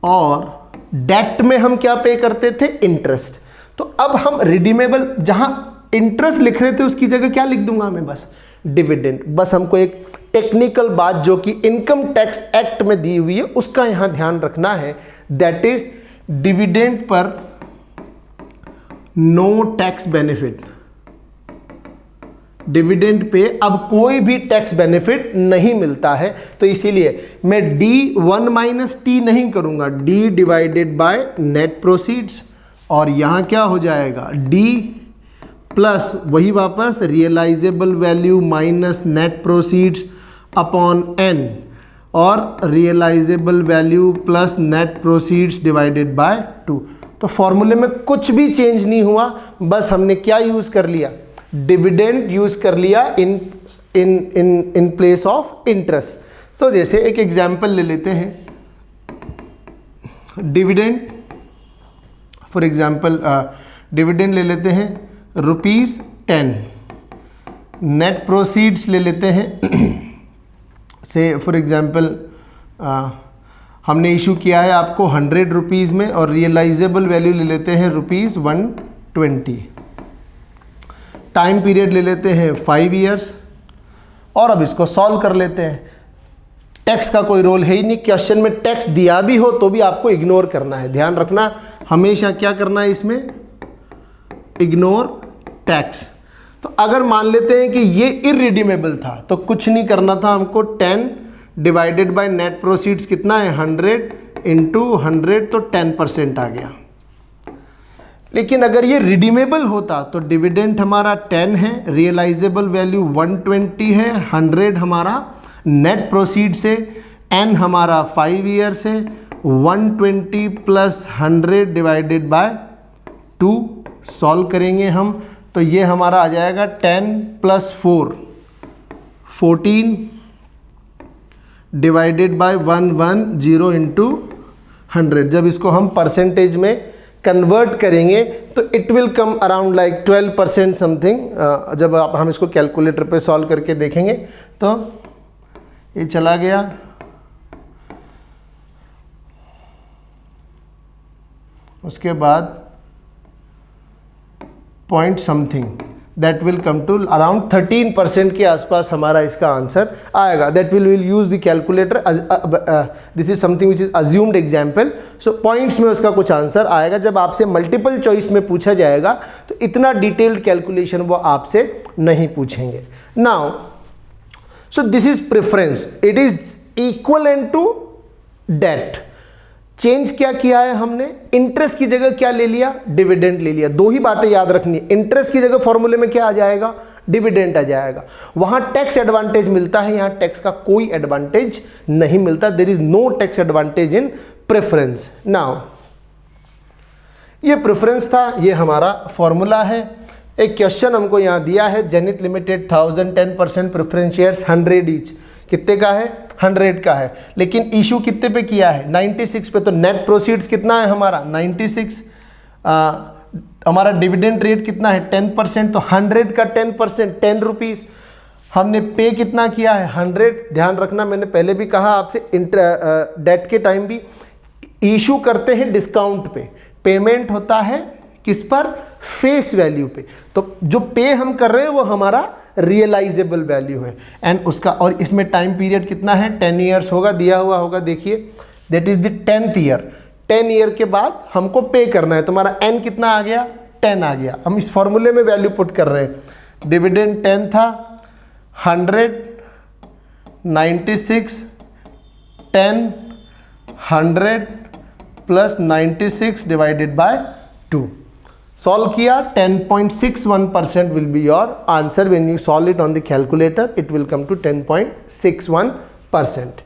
और डेट में हम क्या पे करते थे, इंटरेस्ट। तो अब हम रिडीमेबल, जहां इंटरेस्ट लिख रहे थे उसकी जगह क्या लिख दूंगा मैं, बस डिविडेंड। बस हमको एक टेक्निकल बात जो कि इनकम टैक्स एक्ट में दी हुई है उसका यहां ध्यान रखना है, दैट इज डिविडेंड पर नो टैक्स बेनिफिट। डिविडेंड पे अब कोई भी टैक्स बेनिफिट नहीं मिलता है, तो इसीलिए मैं D1 माइनस टी नहीं करूंगा, D divided by net proceeds, और यहां क्या हो जाएगा, D प्लस वही वापस realisable value minus net proceeds upon N, और realisable value plus net proceeds divided by 2। तो फॉर्मूले में कुछ भी चेंज नहीं हुआ, बस हमने क्या यूज कर लिया, डिविडेंड यूज कर लिया इन प्लेस ऑफ इंटरेस्ट। तो जैसे एक एग्जांपल ले लेते हैं, डिविडेंड, फॉर एग्जांपल डिविडेंड ले लेते हैं ₹10, नेट प्रोसीड्स ले लेते हैं से फॉर एग्जांपल हमने इशू किया है आपको ₹100 में, और रियलाइजेबल वैल्यू ले लेते हैं ₹120। टाइम पीरियड ले लेते हैं 5 इयर्स, और अब इसको सॉल्व कर लेते हैं। टैक्स का कोई रोल है ही नहीं, क्वेश्चन में टैक्स दिया भी हो तो भी आपको इग्नोर करना है। ध्यान रखना हमेशा क्या करना है इसमें, इग्नोर टैक्स। तो अगर मान लेते हैं कि ये इररिडीमेबल था तो कुछ नहीं करना था हमको, 10 डिवाइडेड बाय नेट प्रोसीड्स कितना है, 100 इंटू 100, तो 10% आ गया। लेकिन अगर ये रिडीमेबल होता तो डिविडेंड हमारा 10 है, रियलाइजेबल वैल्यू 120 है, 100 हमारा नेट प्रोसीड से, N हमारा 5 ईयर से, 120 प्लस 100 डिवाइडेड बाय 2 सॉल्व करेंगे हम, तो ये हमारा आ जाएगा 10 प्लस 4 14 डिवाइडेड बाय 110 इंटू 100। जब इसको हम परसेंटेज में कन्वर्ट करेंगे तो it will come around like 12% something. जब हम इसको कैलकुलेटर पे सॉल्व करके देखेंगे तो ये चला गया, उसके बाद point something, that will come to around 13% के आसपास हमारा इसका आंसर आएगा। That will use the calculator, this is something which is assumed example. So points में उसका कुछ आंसर आएगा। जब आपसे मल्टीपल चॉइस में पूछा जाएगा तो इतना डिटेल्ड कैलकुलेशन वो आपसे नहीं पूछेंगे। Now so this is preference, it is equivalent to debt. Change क्या किया है हमने, इंटरेस्ट की जगह क्या ले लिया, डिविडेंड ले लिया। दो ही बातें याद रखनी है, इंटरेस्ट की जगह फॉर्मूले में क्या आ जाएगा, डिविडेंड आ जाएगा। वहां टैक्स एडवांटेज मिलता है, यहां टैक्स का कोई एडवांटेज नहीं मिलता। There is no tax advantage in preference. Now ये प्रेफरेंस था, ये हमारा फॉर्मूला है। एक क्वेश्चन हमको यहां दिया है, zenith limited 1000 10% preference shares 100 each, कितने का है, 100 का है, लेकिन इशू कितने पे किया है, 96 पे। तो नेट प्रोसीड्स कितना है हमारा, 96। हमारा डिविडेंड रेट कितना है, 10%। तो 100 का 10%, 10 रुपीज़। हमने पे कितना किया है, 100। ध्यान रखना, मैंने पहले भी कहा आपसे, डेट के टाइम भी इशू करते हैं डिस्काउंट पे, पेमेंट होता है किस पर, फेस वैल्यू पे। तो जो पे हम कर रहे हैं वो हमारा रियलाइजेबल वैल्यू है, एंड उसका, और इसमें टाइम पीरियड कितना है, 10 ईयर्स होगा, दिया हुआ होगा, देखिए that is the 10th year. 10 year के बाद हमको पे करना है, तो हमारा एन कितना आ गया, 10 आ गया। हम इस फॉर्मूले में वैल्यू पुट कर रहे हैं, डिविडेंड 10 था, 100 96 10 100 प्लस 96 डिवाइडेड बाय 2। सॉल्व किया, 10.61% will be your answer. When you solve it on the calculator it will come to 10.61%।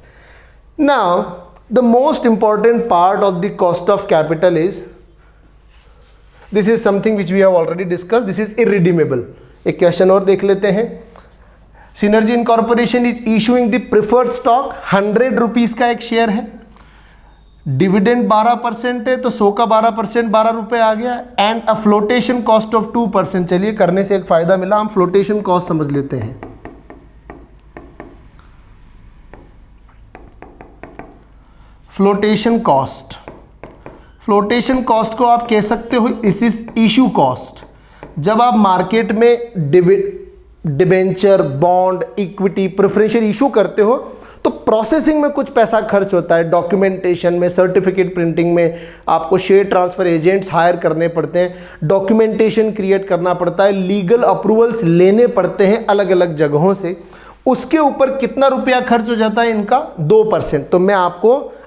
Now the most important part of the cost of capital is, this is something which we have already discuss, this is irredeemable. एक question और देख लेते हैं। Synergy incorporation is issuing the preferred stock, 100 rupees का एक share है, dividend 12% है, तो 100 का 12% 12 रुपये आ गया, and a flotation cost of 2%। चलिए करने से एक फायदा मिला, हम फ्लोटेशन कॉस्ट समझ लेते हैं। फ्लोटेशन कॉस्ट, फ्लोटेशन कॉस्ट को आप कह सकते हो इस इशू कॉस्ट। जब आप मार्केट में debenture, bond, equity, preferential issue करते हो तो प्रोसेसिंग में कुछ पैसा खर्च होता है, डॉक्यूमेंटेशन में, सर्टिफिकेट प्रिंटिंग में, आपको शेयर ट्रांसफर एजेंट्स हायर करने पड़ते हैं, डॉक्यूमेंटेशन क्रिएट करना पड़ता है, लीगल अप्रूवल्स लेने पड़ते हैं अलग अलग जगहों से। उसके ऊपर कितना रुपया खर्च हो जाता है इनका? 2%। तो मैं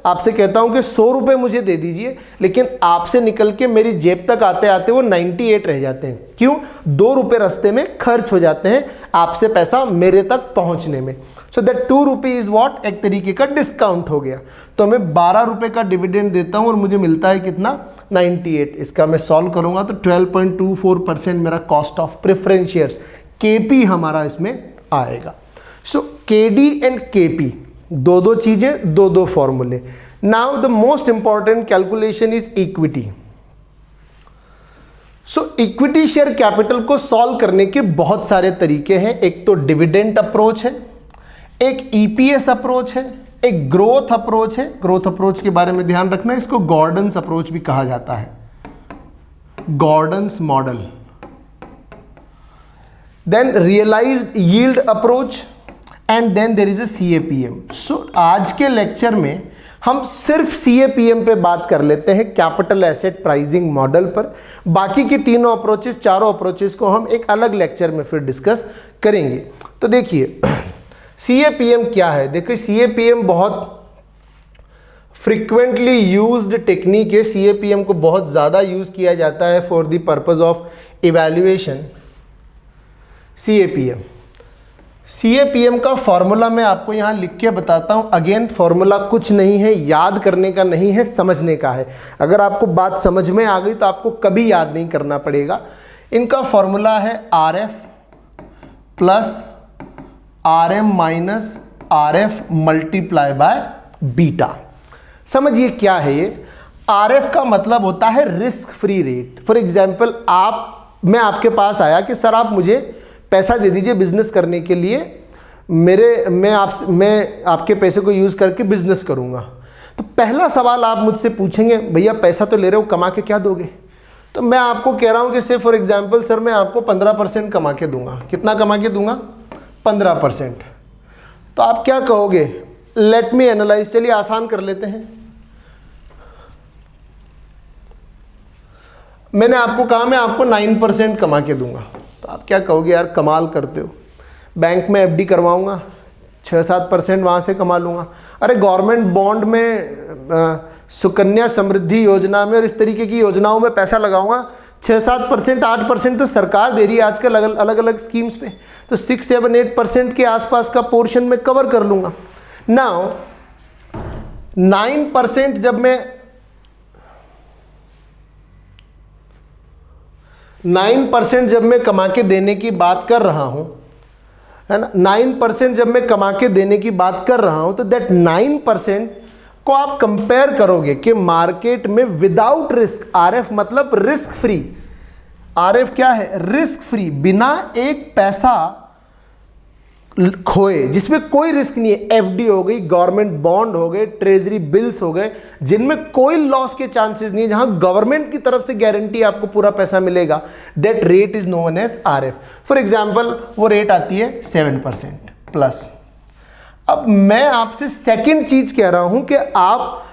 आपसे कहता हूं कि 100 रुपये मुझे दे दीजिए, लेकिन आपसे निकल के मेरी जेब तक आते आते वो 98 रह जाते हैं। क्यों? 2 रुपये रास्ते में खर्च हो जाते हैं आपसे पैसा मेरे तक पहुंचने में। सो दैट 2 रुपये इज वॉट, एक तरीके का डिस्काउंट हो गया। तो मैं 12 रुपये का डिविडेंड देता हूं और मुझे मिलता है कितना? 98। इसका मैं सॉल्व करूंगा तो 12.24% मेरा cost of preference shares, KP हमारा इसमें आएगा। सो केडी एंड केपी, दो चीजें, दो फॉर्मूले। Now the most important calculation is equity. So equity share capital को सॉल्व करने के बहुत सारे तरीके हैं। एक तो डिविडेंड अप्रोच है, एक ईपीएस अप्रोच है, एक ग्रोथ अप्रोच है। ग्रोथ अप्रोच के बारे में ध्यान रखना, इसको गॉर्डन्स अप्रोच भी कहा जाता है, Gordon's model. Then realised yield approach and then there is a CAPM। सो आज के लेक्चर में हम सिर्फ CAPM पे बात कर लेते हैं, कैपिटल एसेट प्राइसिंग मॉडल पर। बाकी की तीनों अप्रोचेस, चारों अप्रोचेस को हम एक अलग लेक्चर में फिर डिस्कस करेंगे। तो देखिए CAPM क्या है। देखिए CAPM बहुत फ्रिक्वेंटली यूज्ड टेक्निक है। CAPM को बहुत ज़्यादा यूज़ किया जाता है for the purpose of evaluation. CAPM का फॉर्मूला मैं आपको यहाँ लिख के बताता हूँ। अगेन फॉर्मूला कुछ नहीं है, याद करने का नहीं है, समझने का है। अगर आपको बात समझ में आ गई तो आपको कभी याद नहीं करना पड़ेगा। इनका फॉर्मूला है RF plus RM minus RF multiply by beta. समझिए क्या है ये। RF का मतलब होता है risk free rate. For example मैं आपके पास आया कि सर आप मुझे पैसा दे दीजिए बिजनेस करने के लिए, मैं आपके पैसे को यूज़ करके बिजनेस करूँगा। तो पहला सवाल आप मुझसे पूछेंगे, भैया पैसा तो ले रहे हो, कमा के क्या दोगे? तो मैं आपको कह रहा हूँ कि से फॉर एग्जांपल सर मैं आपको 15% कमा के दूंगा। कितना कमा के दूंगा? 15%। तो आप क्या कहोगे? Let me analyse. चलिए आसान कर लेते हैं। मैंने आपको कहा मैं आपको 9% कमा के दूंगा। तो आप क्या कहोगे? यार कमाल करते हो, बैंक में FD करवाऊंगा, 6-7% वहाँ से कमा लूँगा। अरे गवर्नमेंट बॉन्ड में, सुकन्या समृद्धि योजना में और इस तरीके की योजनाओं में पैसा लगाऊंगा, 6-7%, 8% तो सरकार दे रही है आजकल अलग अलग स्कीम्स पे। तो 6-7-8% के आसपास का पोर्शन में कवर कर लूँगा। नाउ 9% जब मैं 9% जब मैं कमा के देने की बात कर रहा हूं, है ना, 9% जब मैं कमा के देने की बात कर रहा हूं, तो दैट 9% को आप कंपेयर करोगे कि मार्केट में विदाउट रिस्क, RF मतलब रिस्क फ्री। RF क्या है? रिस्क फ्री, बिना एक पैसा खोए, जिसमें कोई रिस्क नहीं है। FD हो गई, गवर्नमेंट बॉन्ड हो गए, ट्रेजरी बिल्स हो गए, जिनमें कोई लॉस के चांसेस नहीं है, जहां गवर्नमेंट की तरफ से गारंटी आपको पूरा पैसा मिलेगा। That rate is known as RF। For example वो रेट आती है 7% प्लस। अब मैं आपसे सेकंड चीज कह रहा हूं कि आप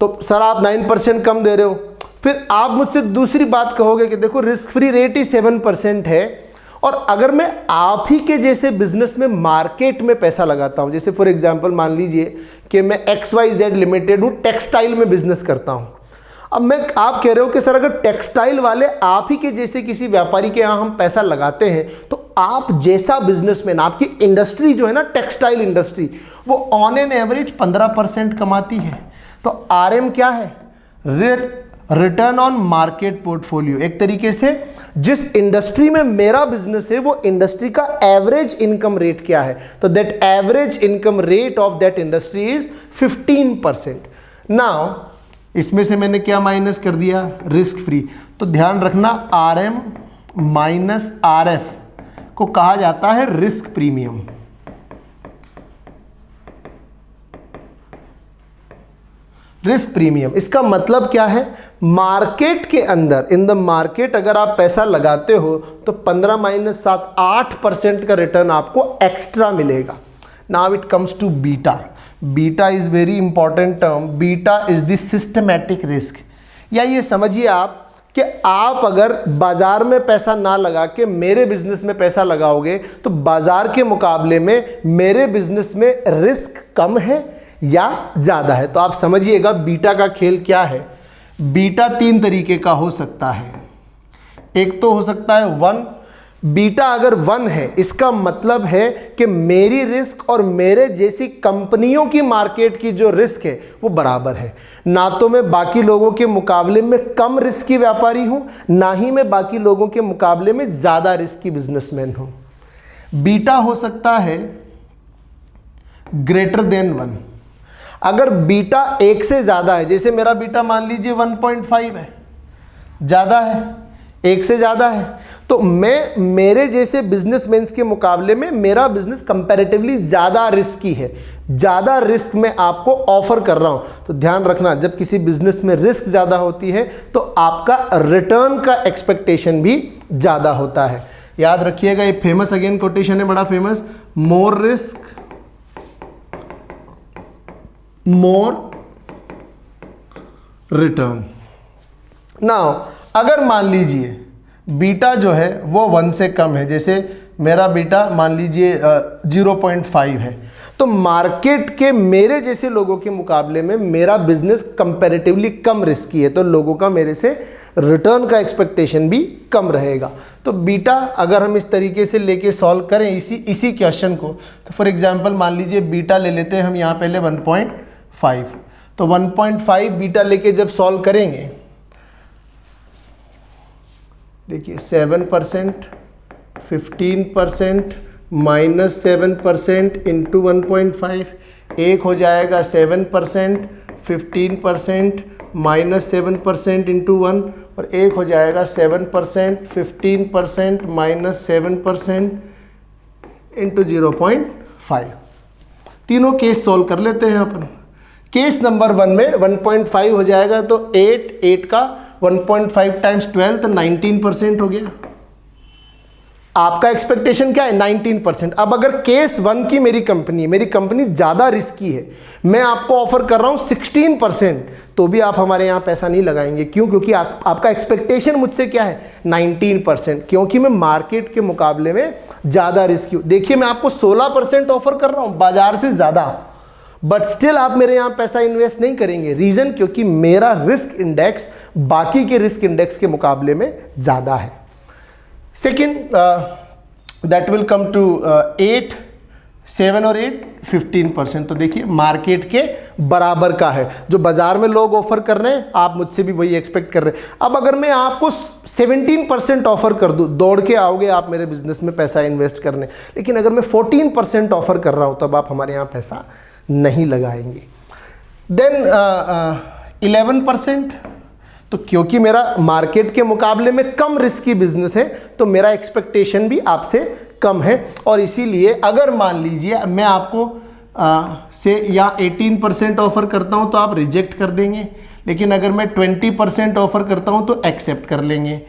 तो सर आप 9% कम दे रहे हो, फिर आप मुझसे दूसरी बात कहोगे कि देखो रिस्क फ्री रेट ही 7% है, और अगर मैं आप ही के जैसे बिजनेस में मार्केट में पैसा लगाता हूं, जैसे फॉर एग्जांपल मान लीजिए कि मैं XYZ लिमिटेड हूं, टेक्सटाइल में बिजनेस करता हूं। अब आप कह रहे हो कि सर अगर टेक्सटाइल वाले आप ही के जैसे किसी व्यापारी के यहाँ हम पैसा लगाते हैं, तो आप जैसा बिजनेसमैन, आपकी इंडस्ट्री जो है ना, टेक्सटाइल इंडस्ट्री, वो ऑन एन एवरेज 15% कमाती है। तो RM क्या है? Return on market portfolio. एक तरीके से जिस इंडस्ट्री में मेरा बिजनेस है, वो इंडस्ट्री का एवरेज इनकम रेट क्या है? तो that average income rate of that industry is 15%। Now इसमें से मैंने क्या माइनस कर दिया? Risk free. तो ध्यान रखना RM माइनस RF को कहा जाता है रिस्क प्रीमियम। रिस्क प्रीमियम, इसका मतलब क्या है, मार्केट के अंदर, इन द मार्केट अगर आप पैसा लगाते हो तो 15 माइनस 7 8% का रिटर्न आपको एक्स्ट्रा मिलेगा। Now it comes to beta. Beta is very important term. Beta is the systematic risk, या ये समझिए आप कि आप अगर बाजार में पैसा ना लगा के मेरे बिजनेस में पैसा लगाओगे तो बाजार के मुकाबले में मेरे बिजनेस में रिस्क कम है या ज़्यादा है। तो आप समझिएगा बीटा का खेल क्या है। बीटा 3 तरीके का हो सकता है। एक तो हो सकता है 1। बीटा अगर 1 है इसका मतलब है कि मेरी रिस्क और मेरे जैसी कंपनियों की मार्केट की जो रिस्क है वो बराबर है। ना तो मैं बाकी लोगों के मुकाबले में कम रिस्क की व्यापारी हूं, ना ही मैं बाकी लोगों के मुकाबले में ज़्यादा रिस्क की बिजनेसमैन हूं। बीटा हो सकता है ग्रेटर देन 1। अगर बीटा 1 से ज़्यादा है, जैसे मेरा बीटा मान लीजिए 1.5 है, ज़्यादा है, 1 से ज़्यादा है, तो मैं मेरे जैसे बिजनेसमैन के मुकाबले में मेरा बिजनेस कंपैरेटिवली ज़्यादा रिस्की है, ज़्यादा रिस्क मैं आपको ऑफर कर रहा हूँ। तो ध्यान रखना, जब किसी बिजनेस में रिस्क ज़्यादा होती है तो आपका रिटर्न का एक्सपेक्टेशन भी ज़्यादा होता है। याद रखिएगा, ये फेमस अगेन कोटेशन है, बड़ा famous, more risk more return. Now अगर मान लीजिए बीटा जो है वो 1 से कम है, जैसे मेरा बीटा मान लीजिए 0.5 है, तो मार्केट के मेरे जैसे लोगों के मुकाबले में मेरा बिजनेस कंपैरेटिवली कम रिस्की है, तो लोगों का मेरे से रिटर्न का एक्सपेक्टेशन भी कम रहेगा। तो बीटा अगर हम इस तरीके से लेके सॉल्व करें इसी क्वेश्चन को, तो फॉर एग्जांपल मान लीजिए बीटा ले लेते हैं हम यहाँ पहले 1.5। तो 1.5 बीटा लेके जब सॉल्व करेंगे, देखिए 7%, 15% माइनस 7% इंटू 1.5, एक हो जाएगा 7%, 15% माइनस 7% इंटू 1, और एक हो जाएगा 7%, 15% माइनस 7% इंटू 0.5। तीनों केस सॉल्व कर लेते हैं अपन। केस नंबर 1 में 1.5 हो जाएगा, तो 8 का 1.5 टाइम्स 12 तो 19% हो गया। आपका एक्सपेक्टेशन क्या है? 19%। अब अगर केस 1 की मेरी कंपनी ज़्यादा रिस्की है, मैं आपको ऑफर कर रहा हूँ 16%, तो भी आप हमारे यहाँ पैसा नहीं लगाएंगे। क्यों? क्योंकि आपका एक्सपेक्टेशन मुझसे क्या है? 19%, क्योंकि मैं मार्केट के मुकाबले में ज़्यादा रिस्की हूँ। देखिए मैं आपको 16% ऑफर कर रहा हूँ बाजार से ज़्यादा, बट स्टिल आप मेरे यहाँ पैसा इन्वेस्ट नहीं करेंगे। रीज़न क्योंकि मेरा रिस्क इंडेक्स बाकी के रिस्क इंडेक्स के मुकाबले में ज़्यादा है। Second, that will come to 8, 7 और 8, 15%। तो देखिए मार्केट के बराबर का है। जो बाजार में लोग ऑफर कर रहे हैं, आप मुझसे भी वही एक्सपेक्ट कर रहे हैं। अब अगर मैं आपको 17% ऑफर कर दूं, दौड़ के आओगे आप मेरे बिजनेस में पैसा इन्वेस्ट करने। लेकिन अगर मैं 14% ऑफर कर रहा हूं, तब आप हमारे यहाँ पैसा नहीं लगाएंगे। देन 11%, तो क्योंकि मेरा मार्केट के मुकाबले में कम रिस्की बिजनेस है, तो मेरा एक्सपेक्टेशन भी आपसे कम है, और इसीलिए अगर मान लीजिए मैं आपको से या 18% ऑफर करता हूं तो आप रिजेक्ट कर देंगे, लेकिन अगर मैं 20% ऑफर करता हूं तो एक्सेप्ट कर लेंगे।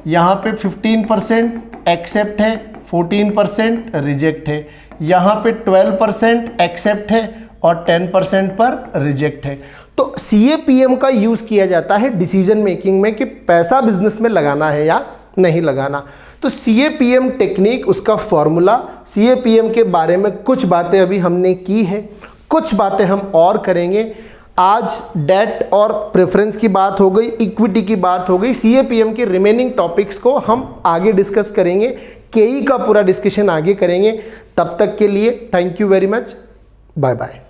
यहाँ पे 15% एक्सेप्ट है, 14% रिजेक्ट है, यहाँ पे 12% एक्सेप्ट है और 10% पर रिजेक्ट है। तो CAPM का यूज़ किया जाता है डिसीजन मेकिंग में कि पैसा बिजनेस में लगाना है या नहीं लगाना। तो CAPM टेक्निक, उसका फॉर्मूला, CAPM के बारे में कुछ बातें अभी हमने की है, कुछ बातें हम और करेंगे। आज डेट और प्रेफरेंस की बात हो गई, इक्विटी की बात हो गई। CAPM के रिमेनिंग टॉपिक्स को हम आगे डिस्कस करेंगे, KE का पूरा डिस्कशन आगे करेंगे। तब तक के लिए thank you very much, bye bye.